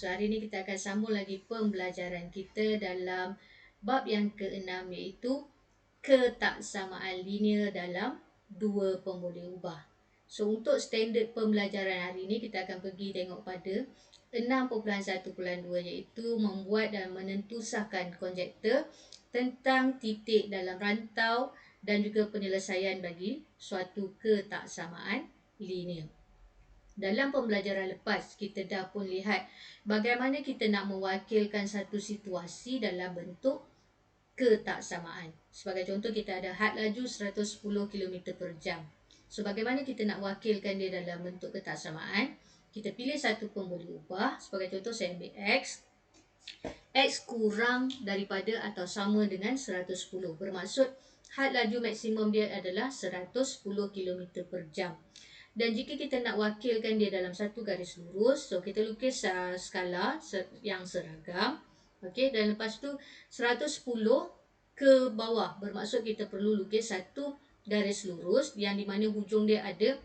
So hari ini kita akan sambung lagi pembelajaran kita dalam bab yang ke-6, iaitu ketaksamaan linear dalam dua pemboleh ubah. So untuk standard pembelajaran hari ini kita akan pergi tengok pada 6.1.2, iaitu membuat dan menentusahkan konjektor tentang titik dalam rantau dan juga penyelesaian bagi suatu ketaksamaan linear. Dalam pembelajaran lepas, kita dah pun lihat bagaimana kita nak mewakilkan satu situasi dalam bentuk ketaksamaan. Sebagai contoh, kita ada had laju 110 km per jam. So, bagaimana kita nak wakilkan dia dalam bentuk ketaksamaan? Kita pilih satu pemboleh ubah. Sebagai contoh, saya ambil X. X kurang daripada atau sama dengan 110. Bermaksud, had laju maksimum dia adalah 110 km per jam. Dan jika kita nak wakilkan dia dalam satu garis lurus, so kita lukis skala yang seragam. Okey, dan lepas tu 110 ke bawah. Bermaksud kita perlu lukis satu garis lurus yang di mana hujung dia ada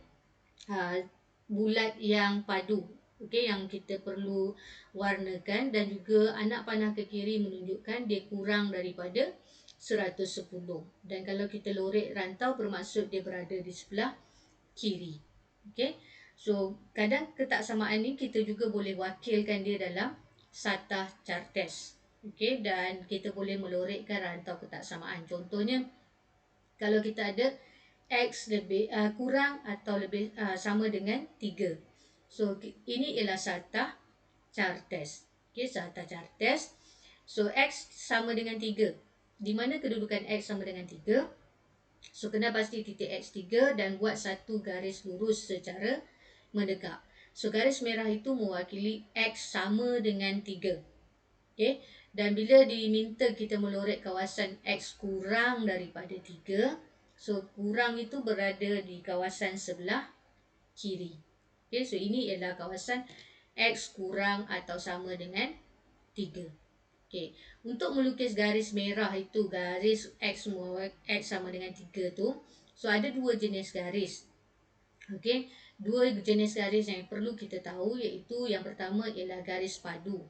bulat yang padu. Okey, yang kita perlu warnakan, dan juga anak panah ke kiri menunjukkan dia kurang daripada 110. Dan kalau kita lorek rantau, bermaksud dia berada di sebelah kiri. Okey. So, kadang ketaksamaan ni kita juga boleh wakilkan dia dalam satah Chartes. Okey, dan kita boleh melorekkan rantau ketaksamaan. Contohnya, kalau kita ada X lebih kurang atau lebih sama dengan 3. So, ini ialah satah Chartes. Okey, satah Chartes. So, X sama dengan 3. Di mana kedudukan X sama dengan 3? So, kena pasti titik X3 dan buat satu garis lurus secara mendekat. So, garis merah itu mewakili X sama dengan 3. Okay? Dan bila diminta kita melorek kawasan X kurang daripada 3, so kurang itu berada di kawasan sebelah kiri. Okay? So, ini ialah kawasan X kurang atau sama dengan 3. Okay. Untuk melukis garis merah itu, garis X sama dengan 3 tu, so ada dua jenis garis. Okay. Dua jenis garis yang perlu kita tahu, iaitu yang pertama ialah garis padu.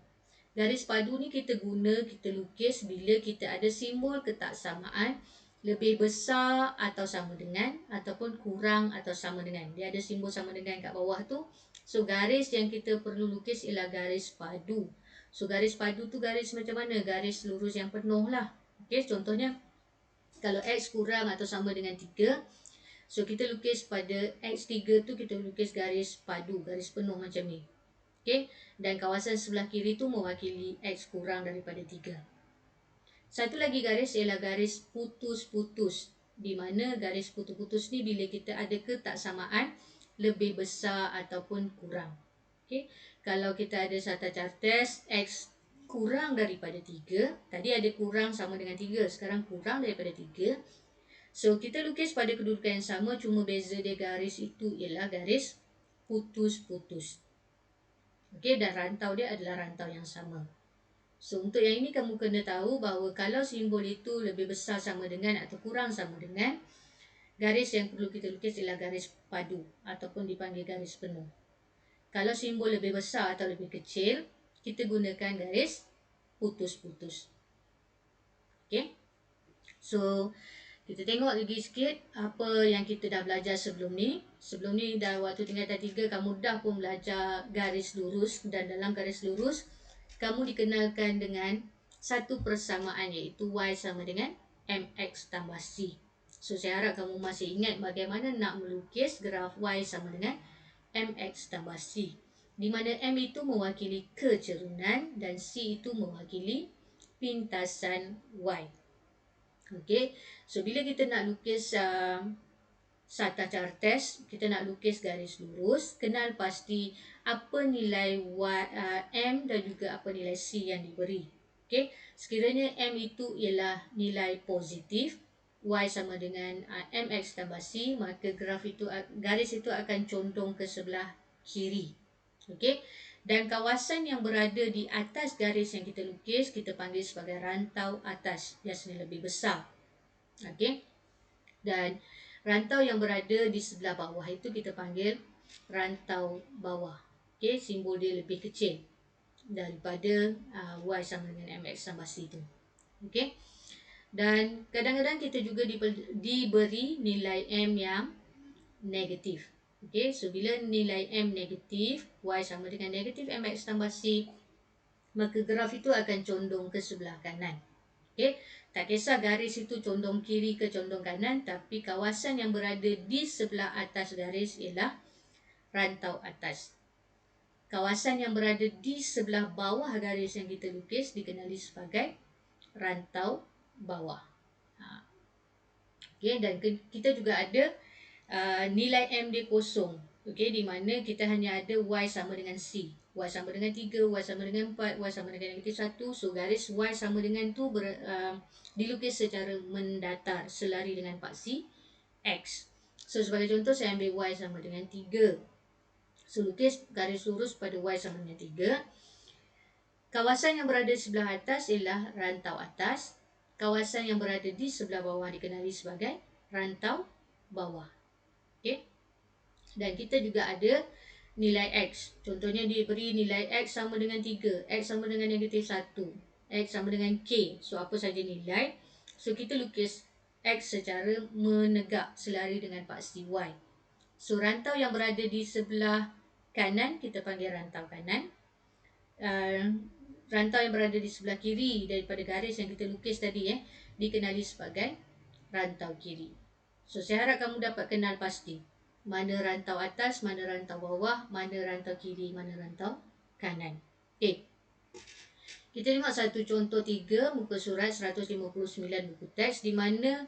Garis padu ni kita lukis bila kita ada simbol ketaksamaan lebih besar atau sama dengan, ataupun kurang atau sama dengan. Dia ada simbol sama dengan kat bawah tu. So, garis yang kita perlu lukis ialah garis padu. So, garis padu tu garis macam mana? Garis lurus yang penuh lah. Okay, contohnya, kalau X kurang atau sama dengan 3, so kita lukis pada X3 tu, kita lukis garis padu, garis penuh macam ni. Okay, dan kawasan sebelah kiri tu mewakili X kurang daripada 3. Satu lagi garis ialah garis putus-putus. Di mana garis putus-putus ni bila kita ada ketaksamaan lebih besar ataupun kurang. Okay. Kalau kita ada satah Chartes X kurang daripada 3, tadi ada kurang sama dengan 3, sekarang kurang daripada 3. So, kita lukis pada kedudukan yang sama, cuma beza dia garis itu ialah garis putus-putus. Okay, dan rantau dia adalah rantau yang sama. So, untuk yang ini kamu kena tahu bahawa kalau simbol itu lebih besar sama dengan atau kurang sama dengan, garis yang perlu kita lukis ialah garis padu ataupun dipanggil garis penuh. Kalau simbol lebih besar atau lebih kecil, kita gunakan garis putus-putus. Okay. So, kita tengok lagi sikit apa yang kita dah belajar sebelum ni. Sebelum ni dah waktu tingkatan 3, kamu dah pun belajar garis lurus. Dan dalam garis lurus, kamu dikenalkan dengan satu persamaan, iaitu Y sama dengan MX tambah C. So, saya harap kamu masih ingat bagaimana nak melukis graf Y sama dengan MX tambah C, di mana M itu mewakili kecerunan dan C itu mewakili pintasan Y. Okey, so bila kita nak lukis satah Chartes, kita nak lukis garis lurus, kenal pasti apa nilai M dan juga apa nilai C yang diberi. Okey, sekiranya M itu ialah nilai positif, Y sama dengan MX tambah C, maka garis itu akan condong ke sebelah kiri. Okey, dan kawasan yang berada di atas garis yang kita lukis, kita panggil sebagai rantau atas, biasanya lebih besar. Okey, dan rantau yang berada di sebelah bawah itu kita panggil rantau bawah. Okey, simbol dia lebih kecil. daripada y sama dengan mx tambah c tu. Okey. Dan kadang-kadang kita juga diberi nilai m yang negatif. Okey, so bila nilai m negatif, y sama dengan negatif mx tambah c, maka graf itu akan condong ke sebelah kanan. Okey, tak kisah garis itu condong kiri ke condong kanan, tapi kawasan yang berada di sebelah atas garis ialah rantau atas. Kawasan yang berada di sebelah bawah garis yang kita lukis dikenali sebagai rantau bawah. Okey, dan kita juga ada nilai M dia kosong. Okey, di mana kita hanya ada Y sama dengan C. Y sama dengan 3, Y sama dengan 4, Y sama dengan negatif 1. So, garis Y sama dengan tu dilukis secara mendatar selari dengan paksi X. So, sebagai contoh saya ambil Y sama dengan 3. So, lukis garis lurus pada Y sama dengan 3. Kawasan yang berada di sebelah atas ialah rantau atas. Kawasan yang berada di sebelah bawah dikenali sebagai rantau bawah. Okey. Dan kita juga ada nilai X. Contohnya diberi nilai X sama dengan 3. X sama dengan negatif 1. X sama dengan K. So, apa saja nilai. So, kita lukis X secara menegak selari dengan paksi Y. So, rantau yang berada di sebelah kanan, kita panggil rantau kanan. Rantau yang berada di sebelah kiri daripada garis yang kita lukis tadi dikenali sebagai rantau kiri. So, saya harap kamu dapat kenal pasti mana rantau atas, mana rantau bawah, mana rantau kiri, mana rantau kanan. Okey. Kita tengok satu contoh 3 muka surat 159 buku teks di mana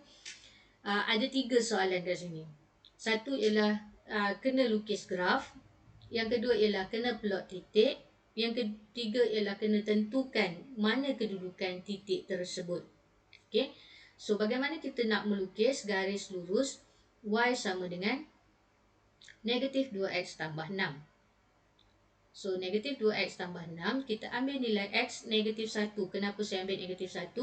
ada 3 soalan kat sini. Satu ialah kena lukis graf, yang kedua ialah kena plot titik, yang ketiga ialah kena tentukan mana kedudukan titik tersebut. Okey. So, bagaimana kita nak melukis garis lurus Y sama dengan negatif 2x tambah 6. So, negatif 2x tambah 6, kita ambil nilai x negatif 1. Kenapa saya ambil negatif 1?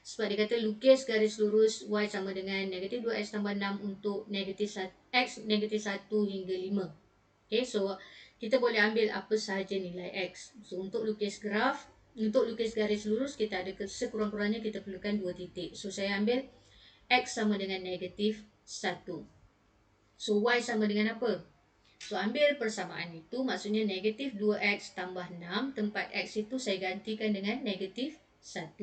Sebab dia kata lukis garis lurus y sama dengan negatif 2x tambah 6 untuk negatif x negatif 1 hingga 5. Okay, so kita boleh ambil apa sahaja nilai x. So, untuk lukis graf, untuk lukis garis lurus, kita ada sekurang-kurangnya kita perlukan 2 titik. So, saya ambil x sama dengan negatif 1. So, y sama dengan apa? So, ambil persamaan itu, maksudnya negatif 2x tambah 6, tempat x itu saya gantikan dengan negatif 1.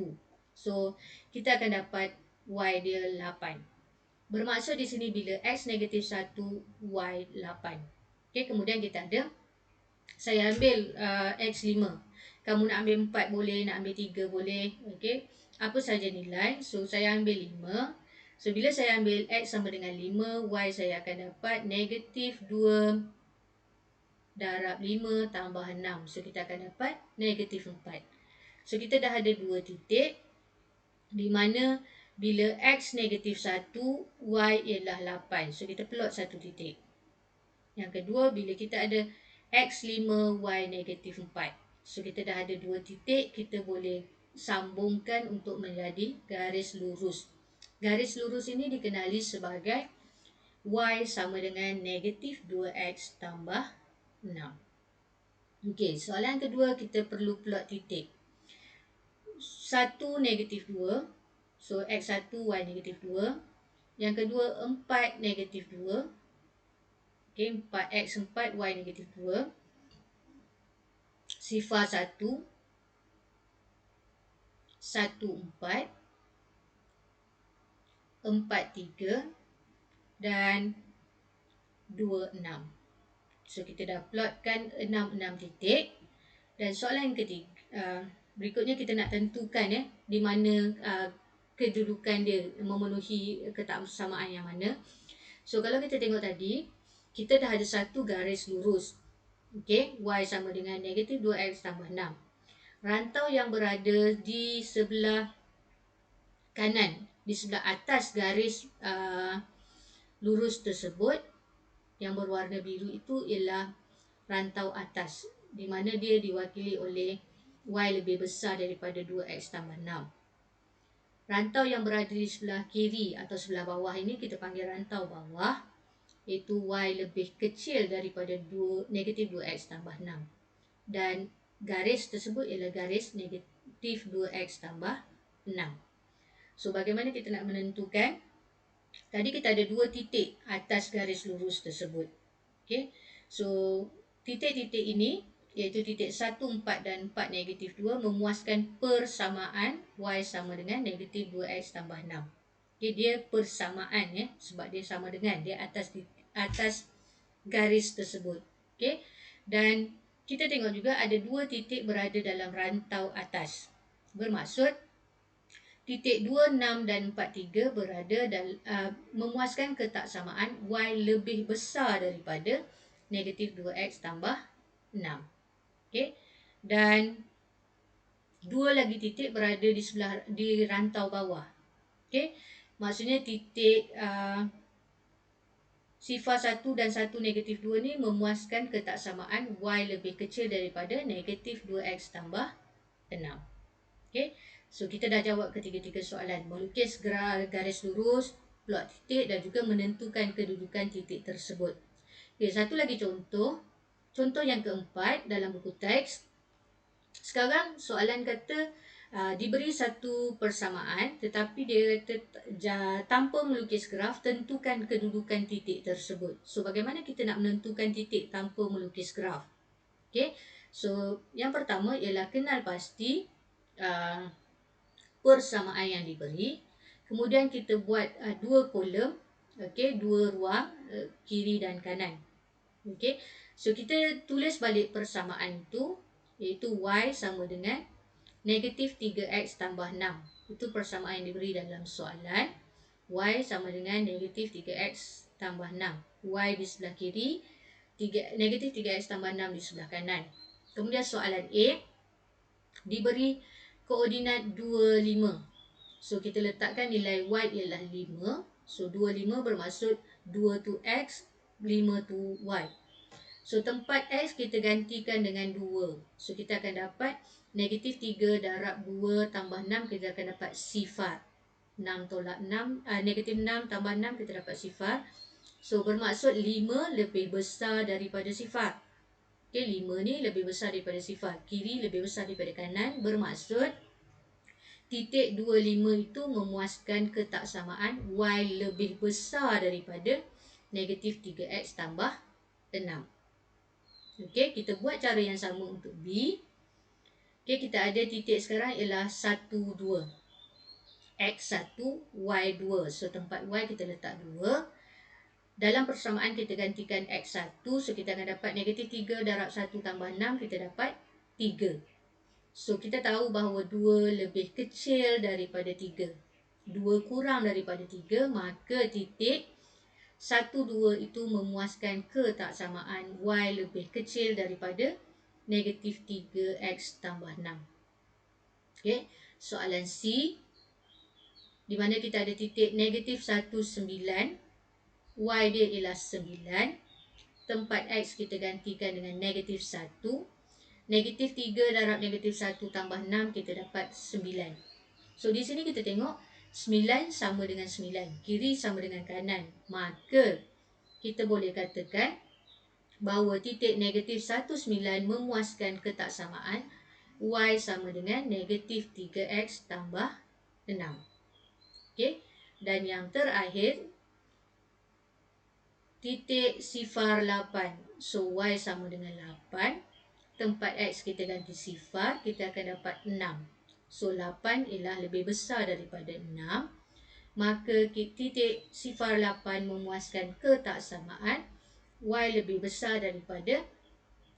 So, kita akan dapat y dia 8. Bermaksud di sini bila x negatif 1, y 8. Okay, kemudian kita ada, saya ambil x 5. Kamu nak ambil 4 boleh, nak ambil 3 boleh. Okay, apa saja nilai. So, saya ambil 5. So, bila saya ambil x sama dengan 5, y saya akan dapat negatif 2 darab 5 tambah 6. So, kita akan dapat negatif 4. So, kita dah ada 2 titik. Di mana bila x negatif 1, y ialah 8. So, kita plot satu titik. Yang kedua, bila kita ada x 5, y negatif 4. So, kita dah ada 2 titik. Kita boleh sambungkan untuk menjadi garis lurus. Garis lurus ini dikenali sebagai y sama dengan negatif 2x tambah 6. Okey, soalan kedua kita perlu plot titik. 1 negatif 2. So, x1, y negatif 2. Yang kedua, 4 negatif 2. Okey, 4x4, y negatif 2. Sifar 1. 1, 4. 4, 3. Dan 2, 6. So, kita dah plotkan 6 titik. Dan soalan ketiga, berikutnya kita nak tentukan di mana kedudukan dia memenuhi ketaksamaan yang mana. So, kalau kita tengok tadi, kita dah ada satu garis lurus. Okey, y sama dengan negatif 2x tambah 6. Rantau yang berada di sebelah kanan, di sebelah atas garis lurus tersebut, yang berwarna biru itu ialah rantau atas, di mana dia diwakili oleh y lebih besar daripada 2x tambah 6. Rantau yang berada di sebelah kiri atau sebelah bawah ini kita panggil rantau bawah, iaitu y lebih kecil daripada negatif 2x tambah 6. Dan garis tersebut ialah garis negatif 2x tambah 6. So, bagaimana kita nak menentukan? Tadi kita ada dua titik atas garis lurus tersebut. Okay. So, titik-titik ini iaitu titik 1, 4 dan 4 negatif 2 memuaskan persamaan y sama dengan negatif 2x tambah 6. Okay, dia persamaan ya, sebab dia sama dengan dia atas garis tersebut. Okay. Dan kita tengok juga ada dua titik berada dalam rantau atas. Bermaksud titik 2, 6 dan 4, 3 memuaskan ketaksamaan y lebih besar daripada negatif 2x tambah 6. Okay. Dan dua lagi titik berada di rantau bawah. Okay. Maksudnya titik sifar 1 dan 1 negatif 2 ni memuaskan ketaksamaan y lebih kecil daripada negatif 2x tambah 6. Okay. So, kita dah jawab ketiga-tiga soalan. Melukis garis lurus, plot titik dan juga menentukan kedudukan titik tersebut. Okay, satu lagi contoh. Contoh yang keempat dalam buku teks. Sekarang soalan kata diberi satu persamaan tetapi dia tanpa melukis graf, tentukan kedudukan titik tersebut. So, bagaimana kita nak menentukan titik tanpa melukis graf? Okay. So, yang pertama ialah kenal pasti persamaan yang diberi. Kemudian kita buat dua kolom, okey, dua ruang, kiri dan kanan. Okey. So, kita tulis balik persamaan itu, iaitu y sama dengan negatif 3x tambah 6. Itu persamaan yang diberi dalam soalan. Y sama dengan negatif 3x tambah 6. Y di sebelah kiri, negatif 3x tambah 6 di sebelah kanan. Kemudian soalan A, diberi koordinat 25. So, kita letakkan nilai y ialah 5. So, 25 bermaksud 2 tu x, 5 tu y. So, tempat x kita gantikan dengan 2. So, kita akan dapat negatif 3 darab 2 tambah 6, kita akan dapat sifar. 6 tolak 6, negatif 6 tambah 6, kita dapat sifar. So, bermaksud 5 lebih besar daripada sifar. Okay, 5 ni lebih besar daripada sifar. Kiri lebih besar daripada kanan. Bermaksud titik 25 itu memuaskan ketaksamaan y lebih besar daripada negatif 3x tambah 6. Okey, kita buat cara yang sama untuk B. Okey, kita ada titik sekarang ialah 1, 2. X1, Y2. So, tempat Y kita letak 2. Dalam persamaan kita gantikan X1. So, kita akan dapat negatif 3 darab 1 tambah 6. Kita dapat 3. So, kita tahu bahawa 2 lebih kecil daripada 3. 2 kurang daripada 3. Maka titik 1, 2 itu memuaskan ketaksamaan Y lebih kecil daripada negatif 3X tambah 6. Okay. Soalan C, di mana kita ada titik negatif 1, 9. Y dia ialah 9. Tempat X kita gantikan dengan negatif 1. Negatif 3 darab negatif 1 tambah 6, kita dapat 9. So, di sini kita tengok 9 sama dengan 9. Kiri sama dengan kanan. Maka, kita boleh katakan bahawa titik negatif 1, 9 memuaskan ketaksamaan Y sama dengan negatif 3X tambah 6. Okay. Dan yang terakhir, titik sifar 8. So, Y sama dengan 8. Tempat X kita ganti sifar, kita akan dapat 6. So, 8 ialah lebih besar daripada 6. Maka titik sifar 8 memuaskan ketaksamaan Y lebih besar daripada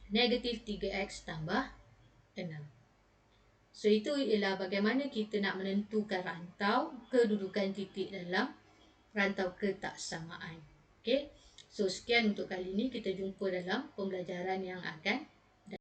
negatif 3X tambah 6. So, itu ialah bagaimana kita nak menentukan rantau kedudukan titik dalam rantau ketaksamaan. Okay. So, sekian untuk kali ini. Kita jumpa dalam pembelajaran yang akan